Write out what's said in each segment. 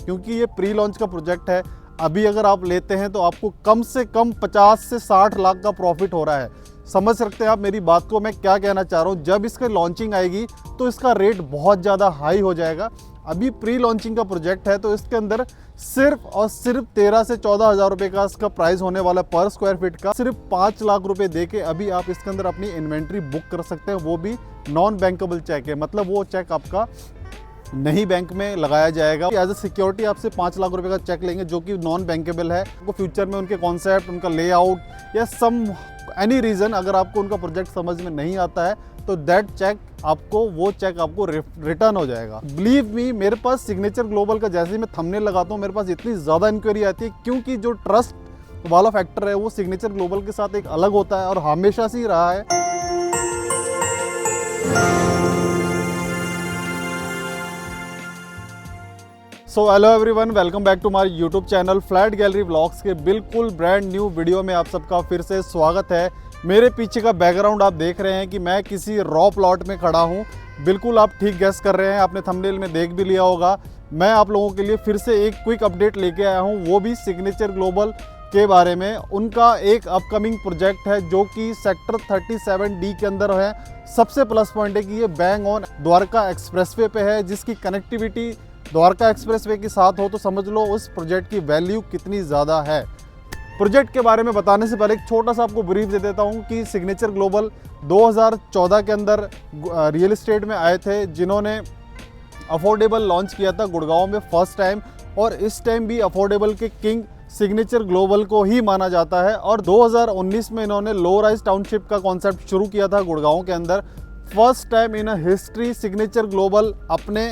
क्योंकि ये pre launch का प्रोजेक्ट है। अभी अगर आप लेते हैं तो आपको कम से कम 50 से 60 लाख का प्रॉफिट हो रहा है। समझ सकते हैं आप मेरी बात को, मैं क्या कहना चाह रहा हूँ। जब इसका लॉन्चिंग आएगी तो इसका रेट बहुत ज़्यादा हाई हो जाएगा। अभी प्री लॉन्चिंग का प्रोजेक्ट है तो इसके अंदर सिर्फ और सिर्फ 13 से 14 हज़ार रुपये का इसका प्राइस होने वाला पर स्क्वायर फीट का। सिर्फ 5 लाख रुपए दे के अभी आप इसके अंदर अपनी इन्वेंट्री बुक कर सकते हैं, वो भी नॉन बैंकेबल चेक है। मतलब वो चेक आपका नहीं बैंक में लगाया जाएगा। एज ए सिक्योरिटी आपसे 5 लाख रुपए का चेक लेंगे जो कि नॉन बैंकेबल है। आपको फ्यूचर में उनके कॉन्सेप्ट, उनका लेआउट या सम एनी रीज़न अगर आपको उनका प्रोजेक्ट समझ में नहीं आता है तो दैट चेक आपको, वो चेक आपको रिटर्न हो जाएगा। बिलीव मी, मेरे पास सिग्नेचर ग्लोबल का जैसे ही मैं थंबनेल लगाता हूँ मेरे पास इतनी ज़्यादा इंक्वायरी आती है, क्योंकि जो ट्रस्ट वाला फैक्टर है वो सिग्नेचर ग्लोबल के साथ एक अलग होता है और हमेशा से ही रहा है। So hello everyone, welcome back to my YouTube channel flat gallery vlogs के बिल्कुल ब्रांड न्यू वीडियो में आप सबका फिर से स्वागत है। मेरे पीछे का बैकग्राउंड आप देख रहे हैं कि मैं किसी रॉ प्लॉट में खड़ा हूं। बिल्कुल आप ठीक गेस कर रहे हैं, आपने थंबनेल में देख भी लिया होगा। मैं आप लोगों के लिए फिर से एक क्विक अपडेट लेके आया हूं, वो भी सिग्नेचर ग्लोबल के बारे में। उनका एक अपकमिंग प्रोजेक्ट है जो कि सेक्टर 37D के अंदर है। सबसे प्लस पॉइंट है कि ये बैंग ऑन द्वारका एक्सप्रेसवे पे है, जिसकी कनेक्टिविटी द्वारका एक्सप्रेसवे के साथ हो तो समझ लो उस प्रोजेक्ट की वैल्यू कितनी ज़्यादा है। प्रोजेक्ट के बारे में बताने से पहले एक छोटा सा आपको ब्रीफ दे देता हूं कि सिग्नेचर ग्लोबल 2014 के अंदर रियल एस्टेट में आए थे, जिन्होंने अफोर्डेबल लॉन्च किया था गुड़गांव में फर्स्ट टाइम। और इस टाइम भी अफोर्डेबल के किंग सिग्नेचर ग्लोबल को ही माना जाता है। और 2019 में इन्होंने लो राइज टाउनशिप का कॉन्सेप्ट शुरू किया था गुड़गांव के अंदर। First time in history signature global अपने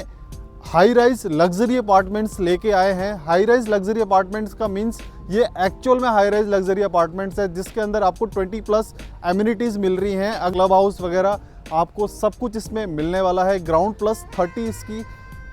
हाई राइज लग्जरी अपार्टमेंट्स लेके आए हैं। हाई राइज लग्जरी अपार्टमेंट्स का मीन्स ये एक्चुअल में हाई राइज लग्जरी अपार्टमेंट्स है, जिसके अंदर आपको 20+ एमिनिटीज़ मिल रही हैं। क्लब हाउस वगैरह आपको सब कुछ इसमें मिलने वाला है। ग्राउंड प्लस 30 इसकी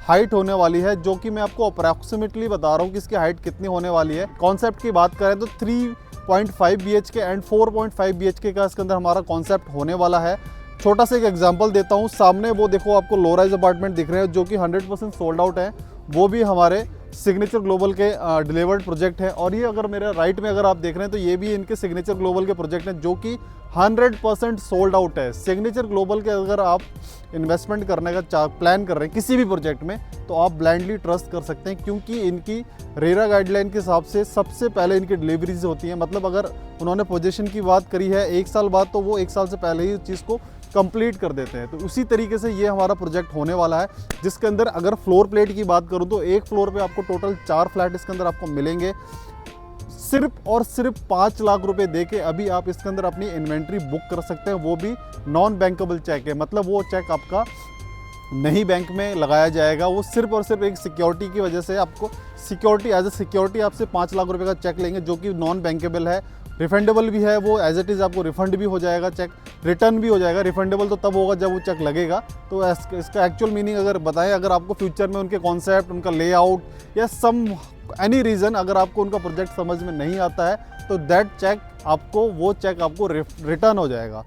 हाइट होने वाली है, जो कि मैं आपको अप्रॉक्सीमेटली बता रहा हूँ कि इसकी हाइट कितनी होने वाली है। कॉन्सेप्ट की बात करें तो 3.5 BHK एंड 4.5 BHK का इसके अंदर हमारा कॉन्सेप्ट होने वाला है। छोटा सा एक एग्जांपल देता हूँ। सामने वो देखो आपको लो राइज अपार्टमेंट दिख रहे हैं जो कि 100% सोल्ड आउट है। वो भी हमारे सिग्नेचर ग्लोबल के डिलीवर्ड प्रोजेक्ट है। और ये अगर मेरे राइट में अगर आप देख रहे हैं तो ये भी इनके सिग्नेचर ग्लोबल के प्रोजेक्ट हैं जो कि 100% सोल्ड आउट है। सिग्नेचर ग्लोबल के अगर आप इन्वेस्टमेंट करने का प्लान कर रहे हैं किसी भी प्रोजेक्ट में तो आप ब्लाइंडली ट्रस्ट कर सकते हैं, क्योंकि इनकी रेरा गाइडलाइन के हिसाब से सबसे पहले इनकी डिलीवरीज होती हैं। मतलब अगर उन्होंने पोजीशन की बात करी है 1 साल बाद तो वो 1 साल से पहले ही उस चीज़ को कंप्लीट कर देते हैं। तो उसी तरीके से ये हमारा प्रोजेक्ट होने वाला है, जिसके अंदर अगर फ्लोर प्लेट की बात करूं तो एक फ्लोर पे आपको टोटल 4 फ्लैट इसके अंदर आपको मिलेंगे। सिर्फ और सिर्फ 5 लाख रुपए दे के अभी आप इसके अंदर अपनी इन्वेंट्री बुक कर सकते हैं, वो भी नॉन बैंकेबल चेक है। मतलब वो चेक आपका नहीं बैंक में लगाया जाएगा, वो सिर्फ और सिर्फ एक सिक्योरिटी की वजह से आपको सिक्योरिटी, एज ए सिक्योरिटी आपसे 5 लाख रुपए का चेक लेंगे जो कि नॉन बैंकेबल है। रिफंडेबल भी है, वो एज इट इज़ आपको रिफंड भी हो जाएगा, चेक रिटर्न भी हो जाएगा। रिफंडेबल तो तब होगा जब वो चेक लगेगा। तो इसका एक्चुअल मीनिंग अगर बताएं, अगर आपको फ्यूचर में उनके कॉन्सेप्ट, उनका लेआउट या सम एनी रीज़न अगर आपको उनका प्रोजेक्ट समझ में नहीं आता है तो दैट चेक आपको, वो चेक आपको रिटर्न हो जाएगा।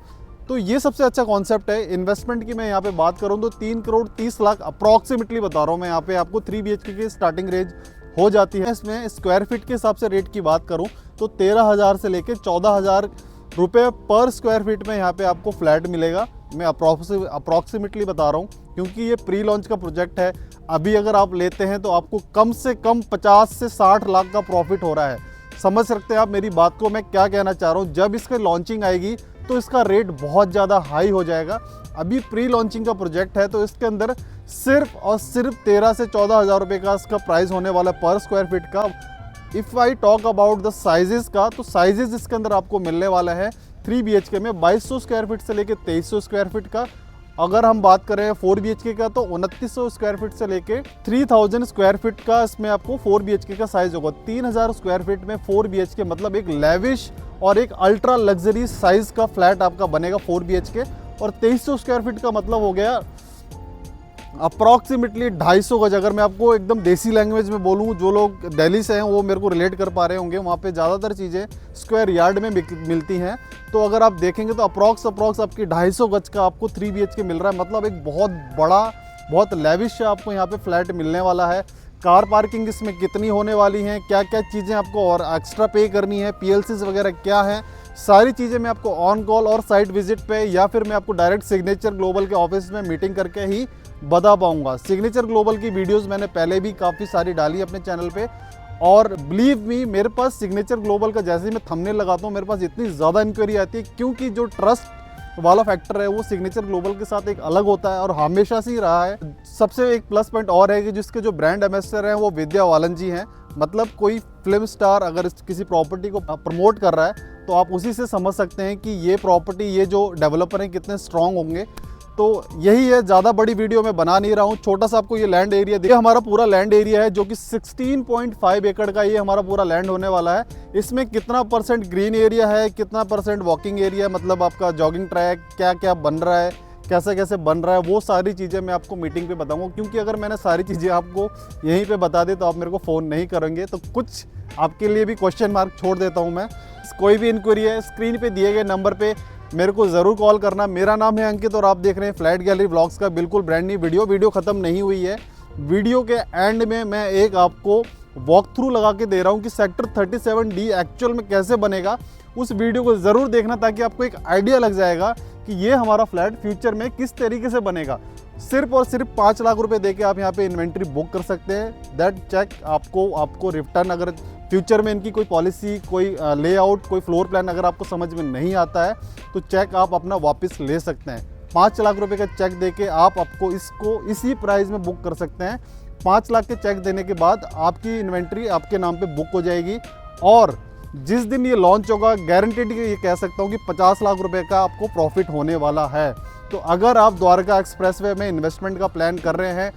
तो ये सबसे अच्छा कॉन्सेप्ट है। इन्वेस्टमेंट की मैं यहाँ पे बात करूँ तो 3 करोड़ 30 लाख अप्रॉक्सीमेटली बता रहा हूँ मैं यहाँ पे आपको। 3 BHK की स्टार्टिंग रेंज हो जाती है। इसमें स्क्वायर फीट के हिसाब से रेट की बात करूं तो 13,000 से लेकर 14,000 रुपये पर स्क्वायर फीट में यहाँ पे आपको फ्लैट मिलेगा। मैं अप्रॉक्सीमेटली बता रहा हूँ, क्योंकि ये प्री लॉन्च का प्रोजेक्ट है। अभी अगर आप लेते हैं तो आपको कम से कम 50 से 60 लाख का प्रॉफिट हो रहा है। समझ सकते हैं आप मेरी बात को, मैं क्या कहना चाह रहा हूँ। जब इसकी लॉन्चिंग आएगी तो इसका रेट बहुत ज़्यादा हाई हो जाएगा। अभी प्री लॉन्चिंग का प्रोजेक्ट है तो इसके अंदर सिर्फ और सिर्फ 13 से 14 हज़ार रुपये का इसका प्राइस होने वाला है पर स्क्वायर फीट का। If I talk about the sizes का, तो साइजेस इसके अंदर आपको मिलने वाला है 3 BHK में 2200 स्क्वायर फीट से लेके 2300 स्क्वायर फीट का। अगर हम बात करें 4 BHK का तो 2900 स्क्वायर फीट से लेके 3000 स्क्वायर फीट का इसमें आपको 4 BHK का साइज होगा। 3000 स्क्वायर फीट में 4 BHK मतलब एक लेविश और एक अल्ट्रा लग्जरी साइज का फ्लैट आपका बनेगा 4 BHK। और 2300 स्क्वायर फीट का मतलब हो गया अप्रॉक्सीमेटली 250 गज। अगर मैं आपको एकदम देसी लैंग्वेज में बोलूँ, जो लोग दिल्ली से हैं वो मेरे को रिलेट कर पा रहे होंगे, वहाँ पे ज़्यादातर चीज़ें स्क्वायर यार्ड में मिलती हैं। तो अगर आप देखेंगे तो अप्रॉक्स आपकी 250 गज का आपको 3 BHK मिल रहा है। मतलब एक बहुत बड़ा, बहुत लेविश आपको यहाँ पे फ्लैट मिलने वाला है, कार पार्किंग इसमें कितनी होने वाली हैं, क्या क्या चीज़ें आपको और एक्स्ट्रा पे करनी है, PLCs वगैरह क्या हैं, सारी चीज़ें मैं आपको ऑन कॉल और साइट विजिट पे या फिर मैं आपको डायरेक्ट सिग्नेचर ग्लोबल के ऑफिस में मीटिंग करके ही बता पाऊंगा। सिग्नेचर ग्लोबल की वीडियोस मैंने पहले भी काफ़ी सारी डाली अपने चैनल पे, और बिलीव मी मेरे पास सिग्नेचर ग्लोबल का जैसे ही मैं थंबनेल लगाता हूँ मेरे पास इतनी ज़्यादा इंक्वायरी आती है, क्योंकि जो ट्रस्ट वाला फैक्टर है वो सिग्नेचर ग्लोबल के साथ एक अलग होता है और हमेशा से ही रहा है। सबसे एक प्लस पॉइंट और है कि जिसके जो ब्रांड एम्बेसडर हैं वो विद्या बालन जी हैं। मतलब कोई फिल्म स्टार अगर किसी प्रॉपर्टी को प्रमोट कर रहा है तो आप उसी से समझ सकते हैं कि ये प्रॉपर्टी, ये जो डेवलपर हैं कितने स्ट्रांग होंगे। तो यही है, ज़्यादा बड़ी वीडियो मैं बना नहीं रहा हूँ, छोटा सा आपको ये लैंड एरिया देखिए। हमारा पूरा लैंड एरिया है जो कि 16.5 एकड़ का ये हमारा पूरा लैंड होने वाला है। इसमें कितना परसेंट ग्रीन एरिया है, कितना परसेंट वॉकिंग एरिया, मतलब आपका जॉगिंग ट्रैक क्या क्या बन रहा है, कैसे कैसे बन रहा है, वो सारी चीज़ें मैं आपको मीटिंग पे बताऊंगा। क्योंकि अगर मैंने सारी चीज़ें आपको यहीं पे बता दी तो आप मेरे को फ़ोन नहीं करेंगे, तो कुछ आपके लिए भी क्वेश्चन मार्क छोड़ देता हूँ मैं। कोई भी इंक्वायरी है स्क्रीन पे दिए गए नंबर पे मेरे को ज़रूर कॉल करना। मेरा नाम है अंकित और आप देख रहे हैं फ्लैट गैलरी व्लॉग्स का बिल्कुल ब्रांड न्यू वीडियो ख़त्म नहीं हुई है। वीडियो के एंड में मैं एक आपको वॉक थ्रू लगा के दे रहा हूँ कि सेक्टर 37D एक्चुअल में कैसे बनेगा। उस वीडियो को ज़रूर देखना ताकि आपको एक आइडिया लग जाएगा कि ये हमारा फ्लैट फ्यूचर में किस तरीके से बनेगा। सिर्फ और सिर्फ 5 लाख रुपए देके आप यहाँ पे इन्वेंट्री बुक कर सकते हैं। दैट चेक आपको रिटर्न, अगर फ्यूचर में इनकी कोई पॉलिसी, कोई लेआउट, कोई फ्लोर प्लान अगर आपको समझ में नहीं आता है तो चेक आप अपना वापस ले सकते हैं। 5 लाख रुपए का चेक देके आप आपको इसको इसी प्राइस में बुक कर सकते हैं। 5 लाख के चेक देने के बाद आपकी इन्वेंट्री आपके नाम पे बुक हो जाएगी और जिस दिन ये लॉन्च होगा गारंटेड ये कह सकता हूँ कि 50 लाख रुपए का आपको प्रॉफिट होने वाला है। तो अगर आप द्वारका एक्सप्रेसवे में इन्वेस्टमेंट का प्लान कर रहे हैं,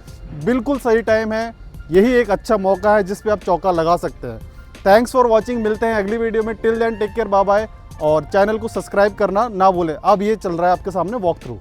बिल्कुल सही टाइम है, यही एक अच्छा मौका है जिस पे आप चौका लगा सकते हैं। थैंक्स फॉर वॉचिंग, मिलते हैं अगली वीडियो में। Till then take care, bye bye, और चैनल को सब्सक्राइब करना ना भूलें। अब ये चल रहा है आपके सामने वॉक थ्रू।